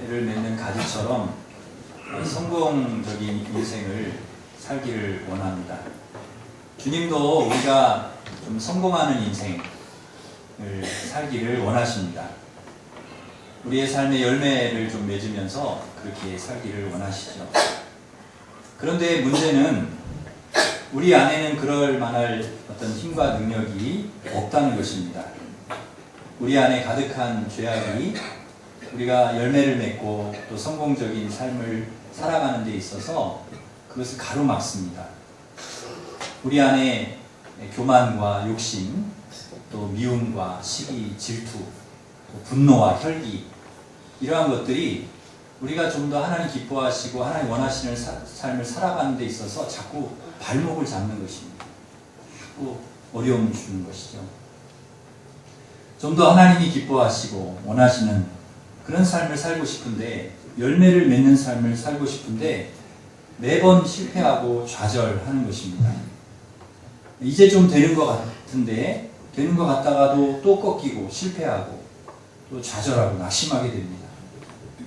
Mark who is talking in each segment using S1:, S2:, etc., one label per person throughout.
S1: 열매를 맺는 가지처럼 성공적인 인생을 살기를 원합니다. 주님도 우리가 좀 성공하는 인생을 살기를 원하십니다. 우리의 삶의 열매를 좀 맺으면서 그렇게 살기를 원하시죠. 그런데 문제는 우리 안에는 그럴 만할 어떤 힘과 능력이 없다는 것입니다. 우리 안에 가득한 죄악이 우리가 열매를 맺고 또 성공적인 삶을 살아가는 데 있어서 그것을 가로막습니다. 우리 안에 교만과 욕심, 또 미움과 시기, 질투, 분노와 혈기, 이러한 것들이 우리가 좀 더 하나님 기뻐하시고 하나님 원하시는 삶을 살아가는 데 있어서 자꾸 발목을 잡는 것입니다. 자꾸 어려움을 주는 것이죠. 좀 더 하나님이 기뻐하시고 원하시는 그런 삶을 살고 싶은데, 열매를 맺는 삶을 살고 싶은데 매번 실패하고 좌절하는 것입니다. 이제 좀 되는 것 같은데 되는 것 같다가도 또 꺾이고 실패하고 또 좌절하고 낙심하게 됩니다.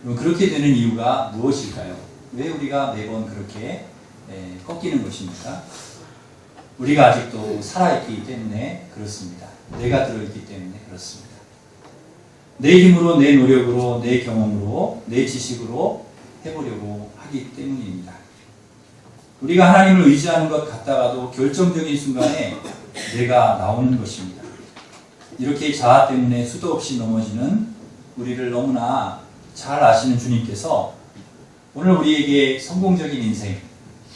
S1: 그럼 그렇게 되는 이유가 무엇일까요? 왜 우리가 매번 그렇게 꺾이는 것입니까? 우리가 아직도 살아있기 때문에 그렇습니다. 내가 들어있기 때문에 그렇습니다. 내 힘으로, 내 노력으로, 내 경험으로, 내 지식으로 해보려고 하기 때문입니다. 우리가 하나님을 의지하는 것 같다가도 결정적인 순간에 내가 나오는 것입니다. 이렇게 자아 때문에 수도 없이 넘어지는 우리를 너무나 잘 아시는 주님께서 오늘 우리에게 성공적인 인생,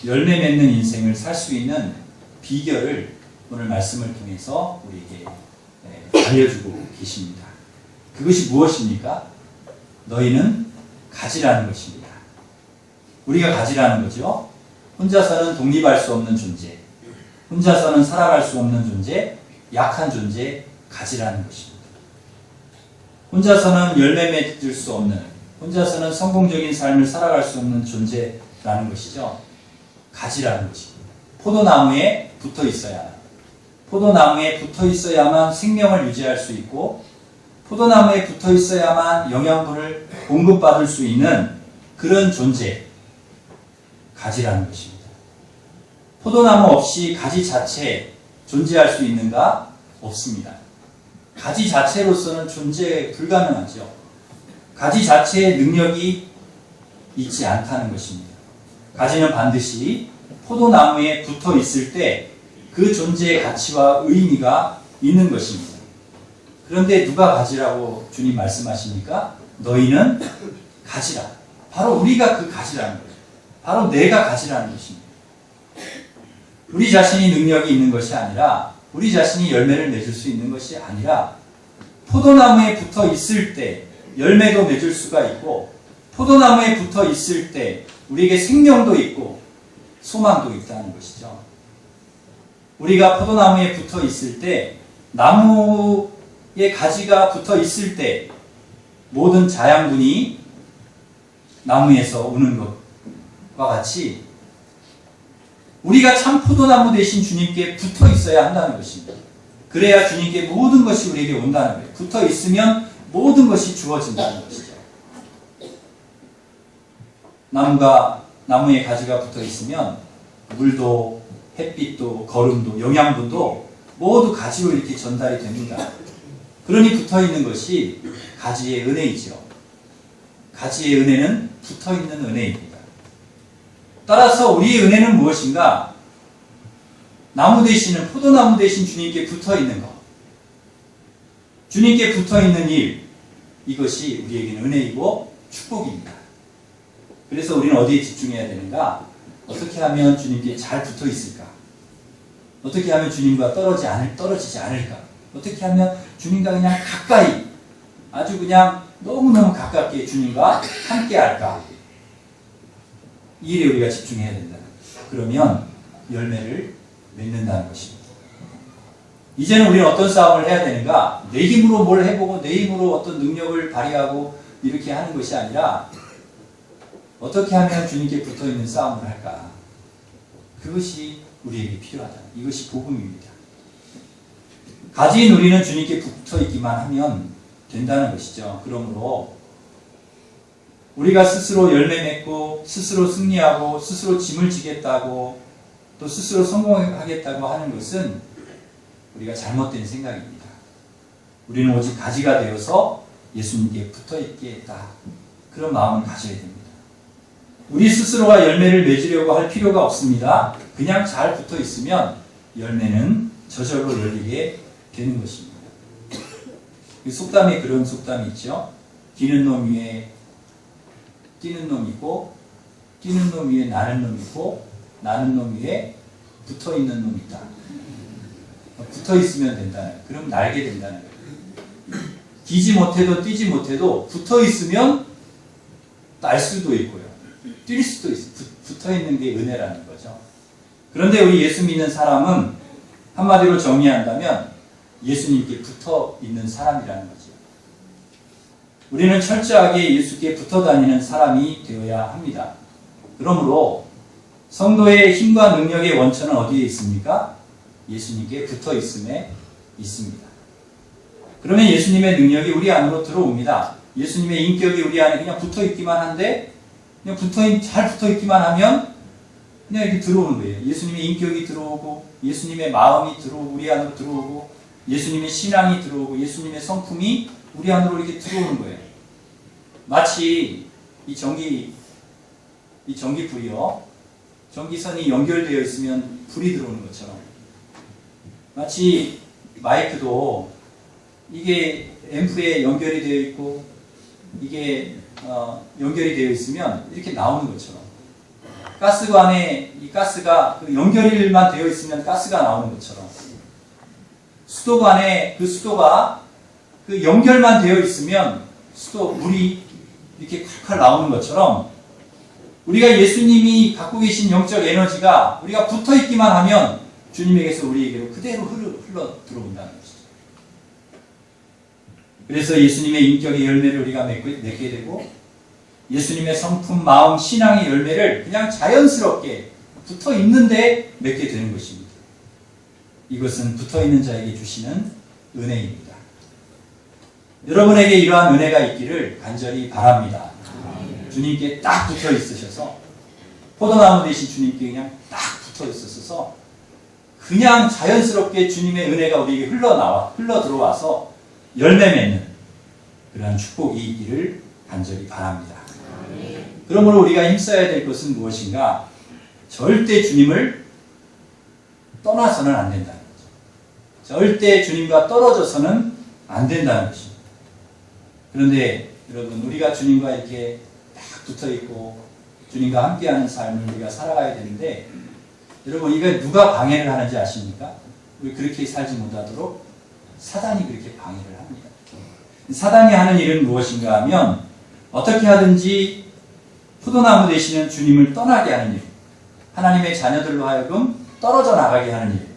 S1: 열매 맺는 인생을 살 수 있는 비결을 오늘 말씀을 통해서 우리에게 알려주고 계십니다. 그것이 무엇입니까? 너희는 가지라는 것입니다. 우리가 가지라는 거죠. 혼자서는 독립할 수 없는 존재, 혼자서는 살아갈 수 없는 존재, 약한 존재, 가지라는 것입니다. 혼자서는 열매 맺을 수 없는, 혼자서는 성공적인 삶을 살아갈 수 없는 존재라는 것이죠. 가지라는 것입니다. 포도나무에 붙어 있어야, 포도나무에 붙어 있어야만 생명을 유지할 수 있고, 포도나무에 붙어 있어야만 영양분을 공급받을 수 있는 그런 존재, 가지라는 것입니다. 포도나무 없이 가지 자체 존재할 수 있는가? 없습니다. 가지 자체로서는 존재 불가능하죠. 가지 자체의 능력이 있지 않다는 것입니다. 가지는 반드시 포도나무에 붙어 있을 때 그 존재의 가치와 의미가 있는 것입니다. 그런데 누가 가지라고 주님 말씀하십니까? 너희는 가지라. 바로 우리가 그 가지라는 거죠. 바로 내가 가지라는 것입니다. 우리 자신이 능력이 있는 것이 아니라, 우리 자신이 열매를 맺을 수 있는 것이 아니라, 포도나무에 붙어 있을 때 열매도 맺을 수가 있고, 포도나무에 붙어 있을 때 우리에게 생명도 있고 소망도 있다는 것이죠. 우리가 포도나무에 붙어 있을 때, 나무의 가지가 붙어 있을 때 모든 자양분이 나무에서 오는 것과 같이 우리가 참 포도나무 대신 주님께 붙어 있어야 한다는 것입니다. 그래야 주님께 모든 것이 우리에게 온다는 거예요. 붙어 있으면 모든 것이 주어진다는 것이죠. 나무에 가지가 붙어 있으면 물도, 햇빛도, 거름도, 영양분도 모두 가지로 이렇게 전달이 됩니다. 그러니 붙어 있는 것이 가지의 은혜이죠. 가지의 은혜는 붙어 있는 은혜입니다. 따라서 우리의 은혜는 무엇인가? 나무 대신은, 포도나무 대신 주님께 붙어 있는 것. 주님께 붙어 있는 일, 이것이 우리에게는 은혜이고 축복입니다. 그래서 우리는 어디에 집중해야 되는가? 어떻게 하면 주님께 잘 붙어 있을까? 어떻게 하면 주님과 떨어지지 않을까? 어떻게 하면 주님과 그냥 가까이, 아주 그냥 너무너무 가깝게 주님과 함께 할까? 이 일에 우리가 집중해야 된다. 그러면 열매를 맺는다는 것입니다. 이제는 우리는 어떤 싸움을 해야 되는가? 내 힘으로 뭘 해보고 내 힘으로 어떤 능력을 발휘하고 이렇게 하는 것이 아니라, 어떻게 하면 주님께 붙어있는 싸움을 할까? 그것이 우리에게 필요하다. 이것이 복음입니다. 가지인 우리는 주님께 붙어있기만 하면 된다는 것이죠. 그러므로 우리가 스스로 열매 맺고 스스로 승리하고 스스로 짐을 지겠다고 또 스스로 성공하겠다고 하는 것은 우리가 잘못된 생각입니다. 우리는 오직 가지가 되어서 예수님께 붙어 있겠다. 그런 마음을 가져야 됩니다. 우리 스스로가 열매를 맺으려고 할 필요가 없습니다. 그냥 잘 붙어 있으면 열매는 저절로 열리게 되는 것입니다. 속담에 그런 속담이 있죠. 뛰는 놈 위에 뛰는 놈 있고, 뛰는 놈 위에 나는 놈 있고, 나는 놈 위에 붙어 있는 놈이 있다. 붙어 있으면 된다는, 그럼 날게 된다는 거예요. 뛰지 못해도 뛰지 못해도 붙어 있으면 날 수도 있고요. 뛸 수도 있어요. 붙어 있는 게 은혜라는 거죠. 그런데 우리 예수 믿는 사람은 한마디로 정리한다면 예수님께 붙어 있는 사람이라는 거죠. 우리는 철저하게 예수께 붙어 다니는 사람이 되어야 합니다. 그러므로 성도의 힘과 능력의 원천은 어디에 있습니까? 예수님께 붙어 있음에 있습니다. 그러면 예수님의 능력이 우리 안으로 들어옵니다. 예수님의 인격이 우리 안에 그냥 붙어 있기만 한데, 그냥 잘 붙어 있기만 하면 그냥 이렇게 들어오는 거예요. 예수님의 인격이 들어오고, 예수님의 마음이 들어오고, 우리 안으로 들어오고, 예수님의 신앙이 들어오고, 예수님의 성품이 우리 안으로 이렇게 들어오는 거예요. 마치 이 전기불이요. 전기선이 연결되어 있으면 불이 들어오는 것처럼, 마치 마이크도 이게 앰프에 연결이 되어 있고 이게 연결이 되어 있으면 이렇게 나오는 것처럼, 가스관에 이 가스가 그 연결만 되어 있으면 가스가 나오는 것처럼, 수도관에 그 수도가 그 연결만 되어 있으면 물이 이렇게 칼칼 나오는 것처럼, 우리가 예수님이 갖고 계신 영적 에너지가 우리가 붙어 있기만 하면 주님에게서 우리에게로 그대로 흘러 들어온다는 것이죠. 그래서 예수님의 인격의 열매를 우리가 맺게 되고, 예수님의 성품, 마음, 신앙의 열매를 그냥 자연스럽게 붙어 있는데 맺게 되는 것입니다. 이것은 붙어 있는 자에게 주시는 은혜입니다. 여러분에게 이러한 은혜가 있기를 간절히 바랍니다. 주님께 딱 붙어 있으셔서, 포도나무 대신 주님께 그냥 딱 붙어 있으셔서 그냥 자연스럽게 주님의 은혜가 우리에게 흘러 들어와서 열매 맺는 그러한 축복이 있기를 간절히 바랍니다. 그러므로 우리가 힘써야 될 것은 무엇인가? 절대 주님을 떠나서는 안 된다는 거죠. 절대 주님과 떨어져서는 안 된다는 것입니다. 그런데 여러분, 우리가 주님과 이렇게 딱 붙어있고 주님과 함께하는 삶을 우리가 살아가야 되는데, 여러분, 이거 누가 방해를 하는지 아십니까? 우리 그렇게 살지 못하도록 사단이 그렇게 방해를 합니다. 사단이 하는 일은 무엇인가 하면, 어떻게 하든지 포도나무 되시는 주님을 떠나게 하는 일, 하나님의 자녀들로 하여금 떨어져 나가게 하는 일,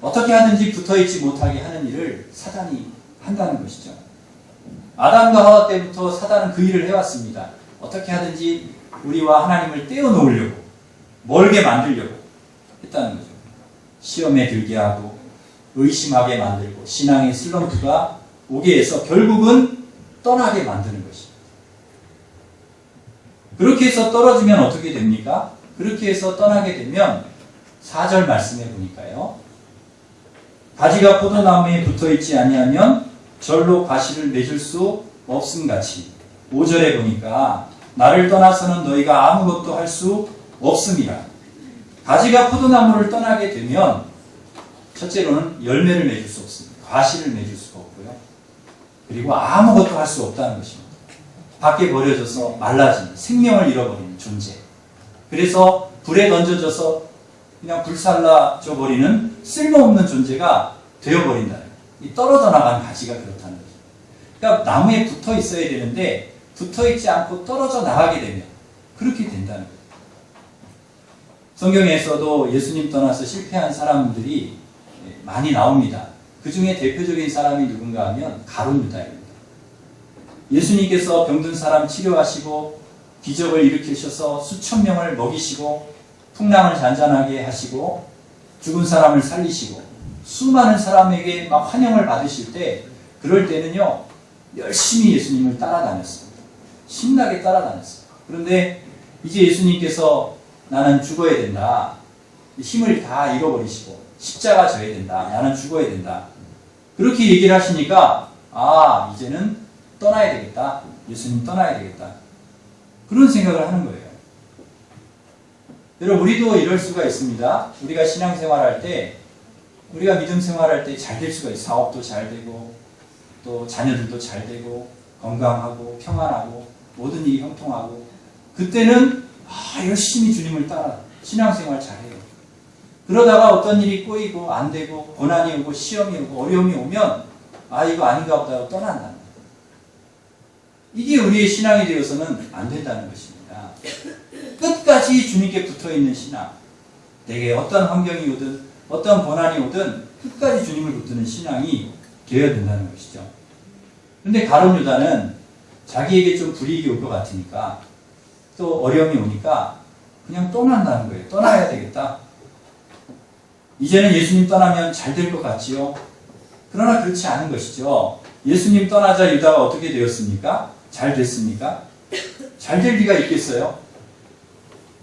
S1: 어떻게 하든지 붙어있지 못하게 하는 일을 사단이 한다는 것이죠. 아담과 하와 때부터 사단은 그 일을 해왔습니다. 어떻게 하든지 우리와 하나님을 떼어놓으려고, 멀게 만들려고 했다는 거죠. 시험에 들게 하고 의심하게 만들고 신앙의 슬럼프가 오게 해서 결국은 떠나게 만드는 것입니다. 그렇게 해서 떨어지면 어떻게 됩니까? 그렇게 해서 떠나게 되면 4절 말씀해 보니까요, 가지가 포도나무에 붙어있지 아니하면 절로 가시를 맺을 수 없음같이, 5절에 보니까 나를 떠나서는 너희가 아무것도 할 수 없음이라. 가지가 포도나무를 떠나게 되면 첫째로는 열매를 맺을 수 없습니다. 과실을 맺을 수가 없고요. 그리고 아무것도 할 수 없다는 것입니다. 밖에 버려져서 말라진, 생명을 잃어버리는 존재. 그래서 불에 던져져서 그냥 불살라져 버리는 쓸모없는 존재가 되어버린다는 거예요. 이 떨어져 나간 가지가 그렇다는 거죠. 그러니까 나무에 붙어 있어야 되는데 붙어 있지 않고 떨어져 나가게 되면 그렇게 된다는 거예요. 성경에서도 예수님 떠나서 실패한 사람들이 많이 나옵니다. 그 중에 대표적인 사람이 누군가 하면 가룟 유다입니다. 예수님께서 병든 사람 치료하시고 기적을 일으키셔서 수천 명을 먹이시고 풍랑을 잔잔하게 하시고 죽은 사람을 살리시고 수많은 사람에게 막 환영을 받으실 때, 그럴 때는요 열심히 예수님을 따라다녔습니다. 신나게 따라다녔어요. 그런데 이제 예수님께서 나는 죽어야 된다. 힘을 다 잃어버리시고 십자가 져야 된다. 나는 죽어야 된다. 그렇게 얘기를 하시니까 이제는 떠나야 되겠다. 예수님 떠나야 되겠다. 그런 생각을 하는 거예요. 여러분 우리도 이럴 수가 있습니다. 우리가 신앙생활할 때 우리가 믿음 생활할 때 잘 될 수가 있어요. 사업도 잘 되고 또 자녀들도 잘 되고 건강하고 평안하고 모든 일이 형통하고 그때는 열심히 주님을 따라 신앙생활 잘해요. 그러다가 어떤 일이 꼬이고 안 되고 고난이 오고 시험이 오고 어려움이 오면 이거 아닌가 보다 하고 떠난다. 이게 우리의 신앙이 되어서는 안 된다는 것입니다. 끝까지 주님께 붙어있는 신앙. 내게 어떤 환경이 오든 어떤 고난이 오든 끝까지 주님을 붙드는 신앙이 되어야 된다는 것이죠. 그런데 가룟 유다는 자기에게 좀 불이익이 올 것 같으니까 또 어려움이 오니까 그냥 떠난다는 거예요. 떠나야 되겠다. 이제는 예수님 떠나면 잘 될 것 같지요. 그러나 그렇지 않은 것이죠. 예수님 떠나자 유다가 어떻게 되었습니까? 잘 됐습니까? 잘 될 리가 있겠어요?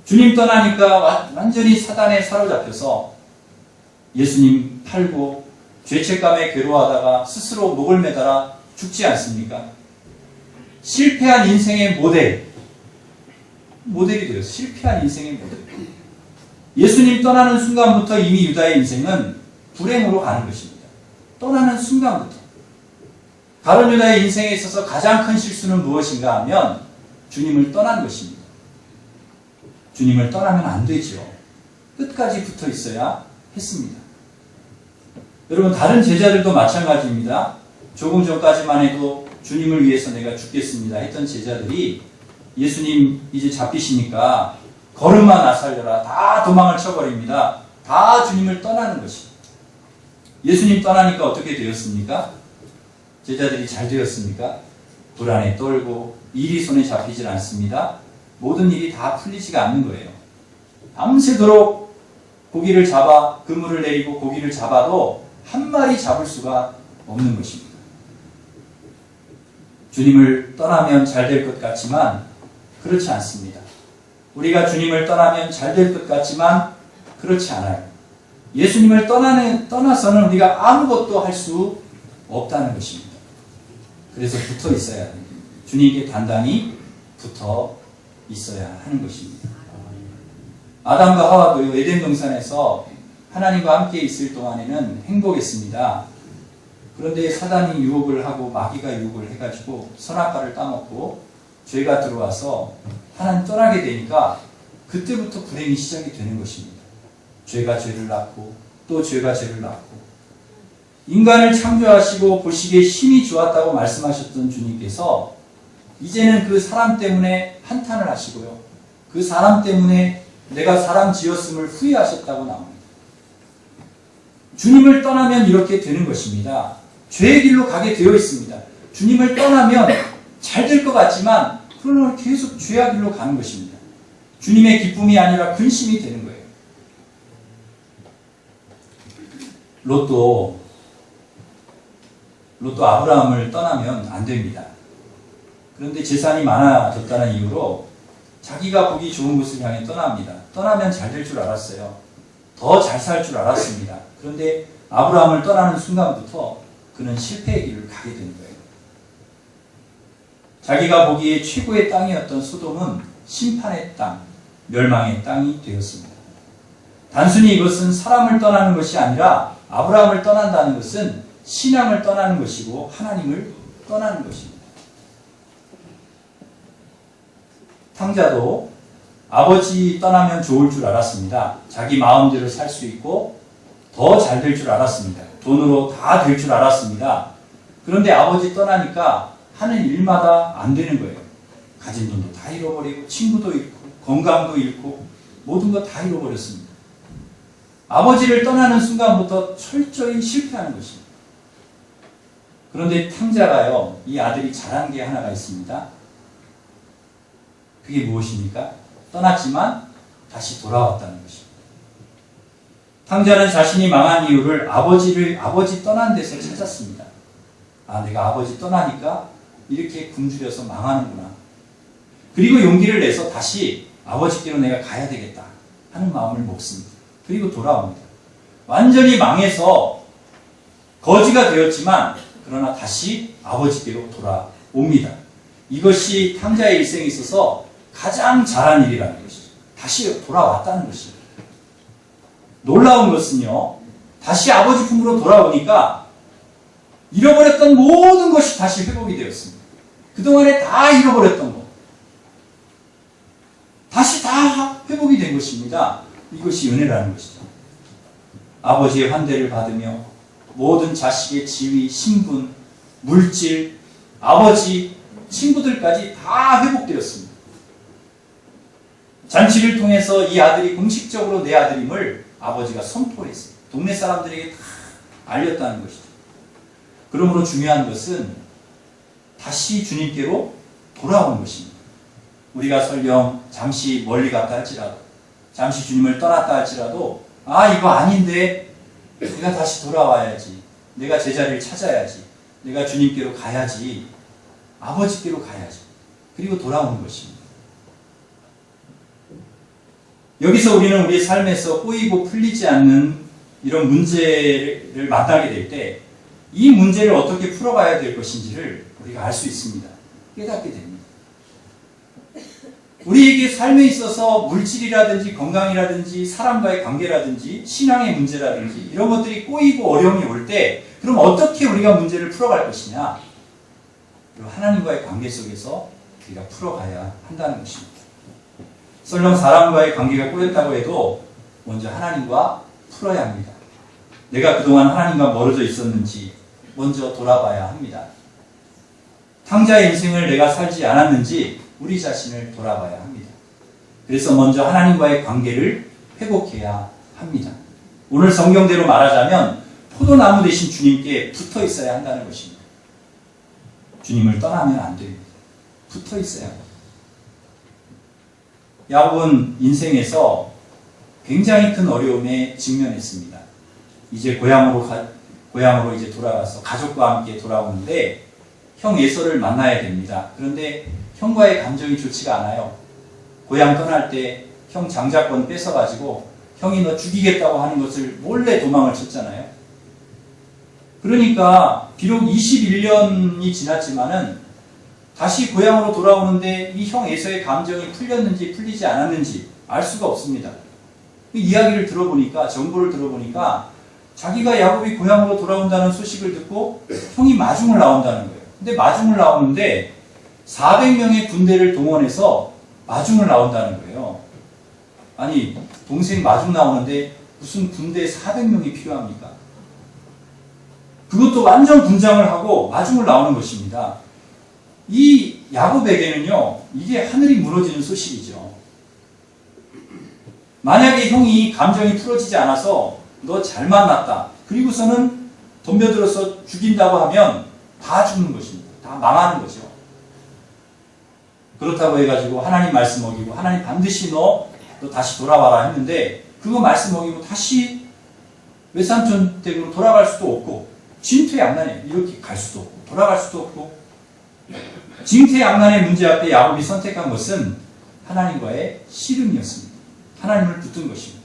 S1: 주님 떠나니까 완전히 사단에 사로잡혀서 예수님 팔고 죄책감에 괴로워하다가 스스로 목을 매달아 죽지 않습니까? 실패한 인생의 모델이 되었어요. 실패한 인생의 모델. 예수님 떠나는 순간부터 이미 유다의 인생은 불행으로 가는 것입니다. 떠나는 순간부터. 가룟 유다의 인생에 있어서 가장 큰 실수는 무엇인가 하면 주님을 떠난 것입니다. 주님을 떠나면 안 되죠. 끝까지 붙어 있어야 했습니다. 여러분 다른 제자들도 마찬가지입니다. 조금 전까지만 해도 주님을 위해서 내가 죽겠습니다 했던 제자들이 예수님 이제 잡히시니까 걸음만 나살려라 다 도망을 쳐버립니다. 다 주님을 떠나는 것입니다. 예수님 떠나니까 어떻게 되었습니까? 제자들이 잘 되었습니까? 불안에 떨고 일이 손에 잡히질 않습니다. 모든 일이 다 풀리지가 않는 거예요. 밤새도록 고기를 잡아 그물을 내리고 고기를 잡아도 한 마리 잡을 수가 없는 것입니다. 주님을 떠나면 잘 될 것 같지만 그렇지 않습니다. 우리가 주님을 떠나면 잘 될 것 같지만 그렇지 않아요. 예수님을 떠나서는 우리가 아무것도 할 수 없다는 것입니다. 그래서 붙어 있어야 합니다. 주님께 단단히 붙어 있어야 하는 것입니다. 아담과 하와도 에덴 동산에서 하나님과 함께 있을 동안에는 행복했습니다. 그런데 사단이 유혹을 하고 마귀가 유혹을 해가지고 선악과를 따먹고 죄가 들어와서 하나님 떠나게 되니까 그때부터 불행이 시작이 되는 것입니다. 죄가 죄를 낳고 또 죄가 죄를 낳고 인간을 창조하시고 보시기에 힘이 좋았다고 말씀하셨던 주님께서 이제는 그 사람 때문에 한탄을 하시고요. 그 사람 때문에 내가 사람 지었음을 후회하셨다고 나옵니다. 주님을 떠나면 이렇게 되는 것입니다. 죄의 길로 가게 되어 있습니다. 주님을 떠나면 잘 될 것 같지만 그러나 계속 죄의 길로 가는 것입니다. 주님의 기쁨이 아니라 근심이 되는 거예요. 롯도 아브라함을 떠나면 안 됩니다. 그런데 재산이 많아졌다는 이유로 자기가 보기 좋은 곳을 향해 떠납니다. 떠나면 잘 될 줄 알았어요. 더 잘 살 줄 알았습니다. 그런데 아브라함을 떠나는 순간부터 그는 실패의 길을 가게 되는 거예요. 자기가 보기에 최고의 땅이었던 소돔은 심판의 땅, 멸망의 땅이 되었습니다. 단순히 이것은 사람을 떠나는 것이 아니라 아브라함을 떠난다는 것은 신앙을 떠나는 것이고 하나님을 떠나는 것입니다. 탕자도 아버지 떠나면 좋을 줄 알았습니다. 자기 마음대로 살 수 있고 더 잘 될 줄 알았습니다. 돈으로 다 될 줄 알았습니다. 그런데 아버지 떠나니까 하는 일마다 안 되는 거예요. 가진 돈도 다 잃어버리고 친구도 잃고 건강도 잃고 모든 거 다 잃어버렸습니다. 아버지를 떠나는 순간부터 철저히 실패하는 것입니다. 그런데 탕자가요, 이 아들이 잘한 게 하나가 있습니다. 그게 무엇입니까? 떠났지만 다시 돌아왔다는 것입니다. 탕자는 자신이 망한 이유를 아버지 떠난 데서 찾았습니다. 내가 아버지 떠나니까 이렇게 굶주려서 망하는구나. 그리고 용기를 내서 다시 아버지께로 내가 가야 되겠다 하는 마음을 먹습니다. 그리고 돌아옵니다. 완전히 망해서 거지가 되었지만 그러나 다시 아버지께로 돌아옵니다. 이것이 탕자의 일생에 있어서 가장 잘한 일이라는 것이죠. 다시 돌아왔다는 것입니다. 놀라운 것은요, 다시 아버지 품으로 돌아오니까 잃어버렸던 모든 것이 다시 회복이 되었습니다. 그동안에 다 잃어버렸던 것, 다시 다 회복이 된 것입니다. 이것이 은혜라는 것이죠. 아버지의 환대를 받으며 모든 자식의 지위, 신분, 물질, 아버지, 친구들까지 다 회복되었습니다. 잔치를 통해서 이 아들이 공식적으로 내 아들임을 아버지가 선포를 했습니다. 동네 사람들에게 다 알렸다는 것이죠. 그러므로 중요한 것은 다시 주님께로 돌아오는 것입니다. 우리가 설령 잠시 멀리 갔다 할지라도, 잠시 주님을 떠났다 할지라도, 이거 아닌데 내가 다시 돌아와야지, 내가 제자리를 찾아야지, 내가 주님께로 가야지, 아버지께로 가야지, 그리고 돌아오는 것입니다. 여기서 우리는 우리 삶에서 꼬이고 풀리지 않는 이런 문제를 만나게 될 때 이 문제를 어떻게 풀어가야 될 것인지를 우리가 알 수 있습니다. 깨닫게 됩니다. 우리에게 삶에 있어서 물질이라든지 건강이라든지 사람과의 관계라든지 신앙의 문제라든지 이런 것들이 꼬이고 어려움이 올 때 그럼 어떻게 우리가 문제를 풀어갈 것이냐? 하나님과의 관계 속에서 우리가 풀어가야 한다는 것입니다. 설령 사람과의 관계가 꼬였다고 해도 먼저 하나님과 풀어야 합니다. 내가 그동안 하나님과 멀어져 있었는지 먼저 돌아봐야 합니다. 탕자의 인생을 내가 살지 않았는지 우리 자신을 돌아봐야 합니다. 그래서 먼저 하나님과의 관계를 회복해야 합니다. 오늘 성경대로 말하자면 포도나무 대신 주님께 붙어 있어야 한다는 것입니다. 주님을 떠나면 안 됩니다. 붙어 있어야 합니다. 야곱은 인생에서 굉장히 큰 어려움에 직면했습니다. 이제 고향으로 이제 돌아가서 가족과 함께 돌아오는데 형 에서를 만나야 됩니다. 그런데 형과의 감정이 좋지가 않아요. 고향 떠날 때 형 장자권 뺏어가지고 형이 너 죽이겠다고 하는 것을 몰래 도망을 쳤잖아요. 그러니까 비록 21년이 지났지만은 다시 고향으로 돌아오는데 이 형 에서의 감정이 풀렸는지 풀리지 않았는지 알 수가 없습니다. 이야기를 들어보니까, 정보를 들어보니까 자기가 야곱이 고향으로 돌아온다는 소식을 듣고 형이 마중을 나온다는 거예요. 근데 마중을 나오는데 400명의 군대를 동원해서 마중을 나온다는 거예요. 아니, 동생 마중 나오는데 무슨 군대 400명이 필요합니까? 그것도 완전 분장을 하고 마중을 나오는 것입니다. 이 야곱에게는요, 이게 하늘이 무너지는 소식이죠. 만약에 형이 감정이 풀어지지 않아서 너 잘 만났다, 그리고서는 덤벼들어서 죽인다고 하면 다 죽는 것입니다. 다 망하는 거죠. 그렇다고 해가지고 하나님 말씀 어기고 하나님 반드시 너 다시 돌아와라 했는데 그거 말씀 어기고 다시 외삼촌 댁으로 돌아갈 수도 없고 진퇴양난에 이렇게 갈 수도 없고 돌아갈 수도 없고 징태양난의 문제 앞에 야곱이 선택한 것은 하나님과의 씨름이었습니다. 하나님을 붙든 것입니다.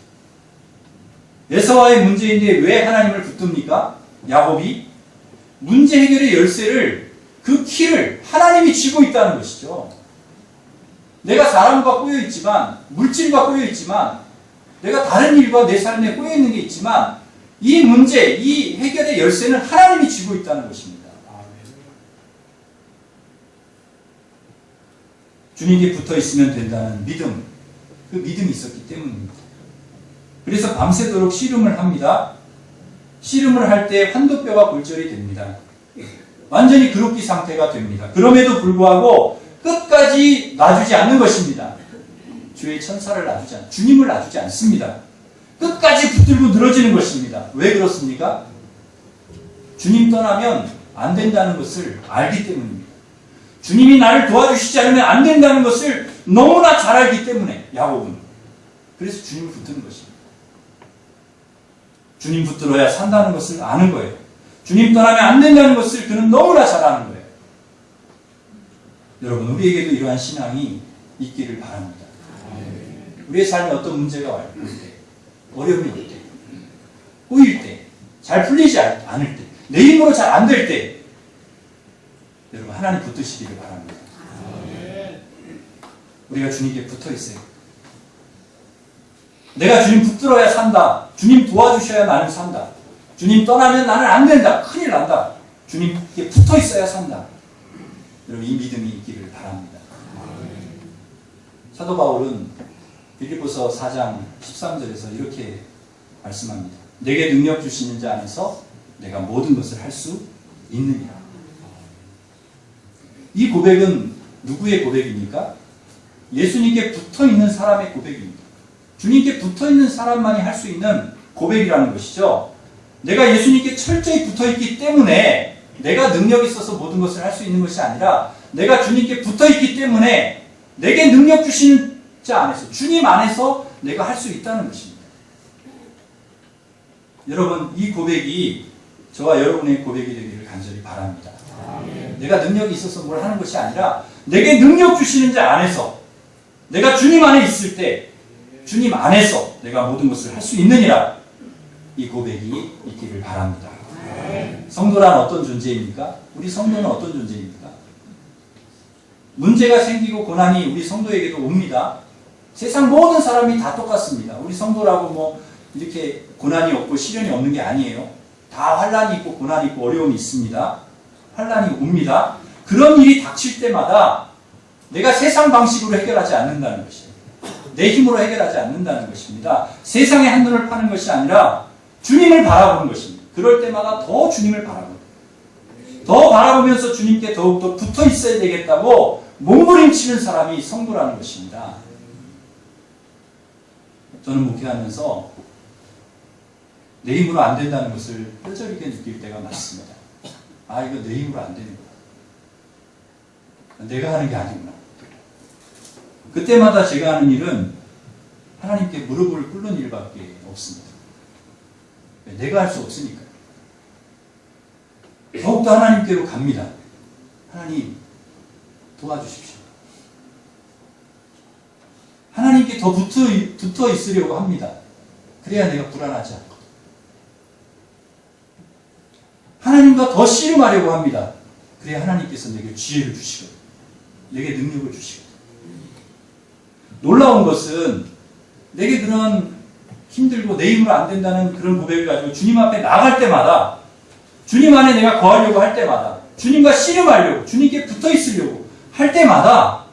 S1: 에서와의 문제인데 왜 하나님을 붙듭니까? 야곱이 문제 해결의 열쇠를, 그 키를 하나님이 쥐고 있다는 것이죠. 내가 사람과 꼬여있지만, 물질과 꼬여있지만, 내가 다른 일과 내 삶에 꼬여있는 게 있지만 이 문제, 이 해결의 열쇠는 하나님이 쥐고 있다는 것입니다. 주님께 붙어 있으면 된다는 믿음, 그 믿음이 있었기 때문입니다. 그래서 밤새도록 씨름을 합니다. 씨름을 할 때 환도뼈가 골절이 됩니다. 완전히 그룹기 상태가 됩니다. 그럼에도 불구하고 끝까지 놔주지 않는 것입니다. 주의 천사를 놔주지 않습니다. 주님을 놔주지 않습니다. 끝까지 붙들고 늘어지는 것입니다. 왜 그렇습니까? 주님 떠나면 안 된다는 것을 알기 때문입니다. 주님이 나를 도와주시지 않으면 안 된다는 것을 너무나 잘 알기 때문에 야곱은 그래서 주님을 붙드는 것입니다. 주님 붙들어야 산다는 것을 아는 거예요. 주님 떠나면 안 된다는 것을 그는 너무나 잘 아는 거예요. 여러분, 우리에게도 이러한 신앙이 있기를 바랍니다. 우리의 삶에 어떤 문제가 올 때, 어려움이 올 때, 꼬일 때, 잘 풀리지 않을 때, 내 힘으로 잘 안 될 때, 여러분 하나님 붙드시기를 바랍니다. 우리가 주님께 붙어 있어요. 내가 주님 붙들어야 산다. 주님 도와주셔야 나는 산다. 주님 떠나면 나는 안 된다. 큰일 난다. 주님께 붙어 있어야 산다. 여러분 이 믿음이 있기를 바랍니다. 사도 바울은 빌립보서 4장 13절에서 이렇게 말씀합니다. 내게 능력 주시는 자 안에서 내가 모든 것을 할 수 있느니라. 이 고백은 누구의 고백입니까? 예수님께 붙어있는 사람의 고백입니다. 주님께 붙어있는 사람만이 할 수 있는 고백이라는 것이죠. 내가 예수님께 철저히 붙어있기 때문에 내가 능력이 있어서 모든 것을 할 수 있는 것이 아니라 내가 주님께 붙어있기 때문에 내게 능력 주시는 자 안에서, 주님 안에서 내가 할 수 있다는 것입니다. 여러분 이 고백이 저와 여러분의 고백이 되기를 간절히 바랍니다. 내가 능력이 있어서 뭘 하는 것이 아니라 내게 능력 주시는 자 안에서 내가 주님 안에 있을 때 주님 안에서 내가 모든 것을 할 수 있느니라. 이 고백이 있기를 바랍니다. 성도란 어떤 존재입니까? 우리 성도는 어떤 존재입니까? 문제가 생기고 고난이 우리 성도에게도 옵니다. 세상 모든 사람이 다 똑같습니다. 우리 성도라고 뭐 이렇게 고난이 없고 시련이 없는 게 아니에요. 다 환난이 있고 고난이 있고 어려움이 있습니다. 환난이 옵니다. 그런 일이 닥칠 때마다 내가 세상 방식으로 해결하지 않는다는 것이에요. 내 힘으로 해결하지 않는다는 것입니다. 세상의 한눈을 파는 것이 아니라 주님을 바라보는 것입니다. 그럴 때마다 더 주님을 바라보는 거예요. 더 바라보면서 주님께 더욱더 붙어 있어야 되겠다고 몸부림치는 사람이 성도라는 것입니다. 저는 목회하면서 내 힘으로 안 된다는 것을 뼈저리게 느낄 때가 많습니다. 아, 이거 내 힘으로 안 되는 거야. 내가 하는 게 아니구나. 그때마다 제가 하는 일은 하나님께 무릎을 꿇는 일밖에 없습니다. 내가 할 수 없으니까. 더욱더 하나님께로 갑니다. 하나님 도와주십시오. 하나님께 더 붙어 있으려고 합니다. 그래야 내가 불안하지 않거든. 하나님과 더 씨름하려고 합니다. 그래야 하나님께서 내게 지혜를 주시거든. 내게 능력을 주시거든. 놀라운 것은 내게 그런 힘들고 내 힘으로 안 된다는 그런 고백을 가지고 주님 앞에 나갈 때마다, 주님 안에 내가 거하려고 할 때마다, 주님과 씨름하려고, 주님께 붙어 있으려고 할 때마다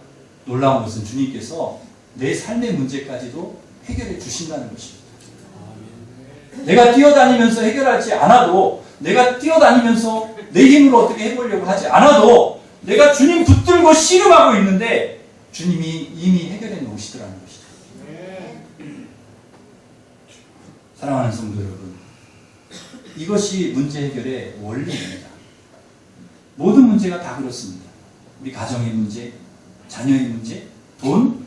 S1: 놀라운 것은 주님께서 내 삶의 문제까지도 해결해 주신다는 것입니다. 내가 뛰어다니면서 해결하지 않아도, 내가 뛰어다니면서 내 힘으로 어떻게 해보려고 하지 않아도 내가 주님 붙들고 씨름하고 있는데 주님이 이미 해결해 놓으시더라는 것이죠. 사랑하는 성도 여러분, 이것이 문제 해결의 원리입니다. 모든 문제가 다 그렇습니다. 우리 가정의 문제, 자녀의 문제, 돈,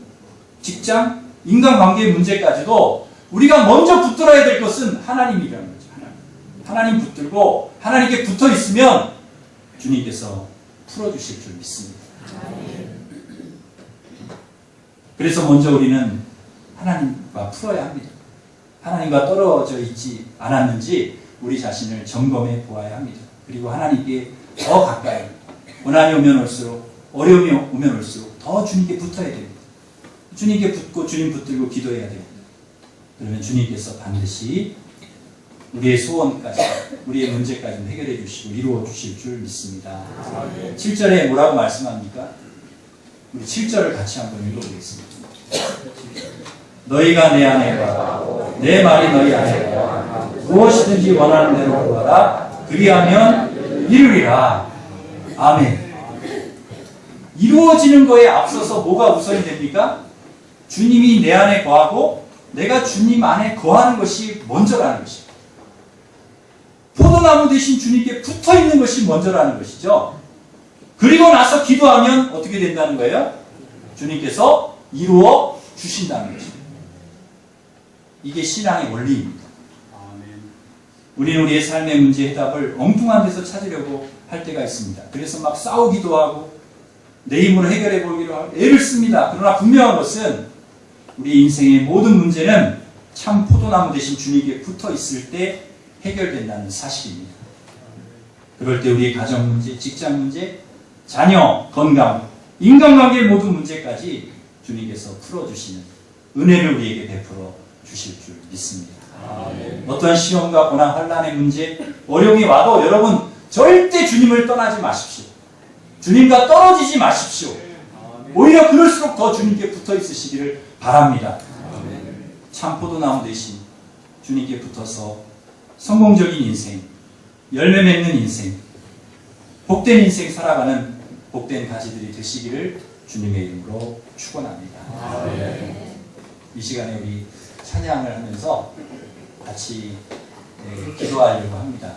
S1: 직장, 인간관계의 문제까지도 우리가 먼저 붙들어야 될 것은 하나님이라는 거죠. 하나님 붙들고 하나님께 붙어 있으면 주님께서 풀어주실 줄 믿습니다. 그래서 먼저 우리는 하나님과 풀어야 합니다. 하나님과 떨어져 있지 않았는지 우리 자신을 점검해 보아야 합니다. 그리고 하나님께 더 가까이, 고난이 오면 올수록, 어려움이 오면 올수록 더 주님께 붙어야 됩니다. 주님께 붙고 주님 붙들고 기도해야 됩니다. 그러면 주님께서 반드시 우리의 소원까지, 우리의 문제까지 해결해 주시고 이루어 주실 줄 믿습니다. 7절에 뭐라고 말씀합니까? 우리 7절을 같이 한번 읽어보겠습니다. 너희가 내 안에 거하고 내 말이 너희 안에 거하고 무엇이든지 원하는 대로 구하라. 그리하면 이루리라. 아멘. 이루어지는 거에 앞서서 뭐가 우선이 됩니까? 주님이 내 안에 거하고 내가 주님 안에 거하는 것이 먼저라는 것입니다. 포도나무 대신 주님께 붙어있는 것이 먼저라는 것이죠. 그리고 나서 기도하면 어떻게 된다는 거예요? 주님께서 이루어 주신다는 것입니다. 이게 신앙의 원리입니다. 우리는 우리의 삶의 문제 해답을 엉뚱한 데서 찾으려고 할 때가 있습니다. 그래서 막 싸우기도 하고 내 힘으로 해결해 보기로 우리가 애를 씁니다. 그러나 분명한 것은 우리 인생의 모든 문제는 참 포도나무 대신 주님께 붙어 있을 때 해결된다는 사실입니다. 그럴 때 우리의 가정 문제, 직장 문제, 자녀, 건강, 인간관계의 모든 문제까지 주님께서 풀어주시는 은혜를 우리에게 베풀어 주실 줄 믿습니다. 어떠한 시험과 고난, 환난의 문제, 어려움이 와도 여러분 절대 주님을 떠나지 마십시오. 주님과 떨어지지 마십시오. 오히려 그럴수록 더 주님께 붙어 있으시기를 바랍니다. 참 포도나무 대신 주님께 붙어서 성공적인 인생, 열매 맺는 인생, 복된 인생 살아가는 복된 가지들이 되시기를 주님의 이름으로 축원합니다. 이 시간에 우리 찬양을 하면서 같이 기도하려고 합니다.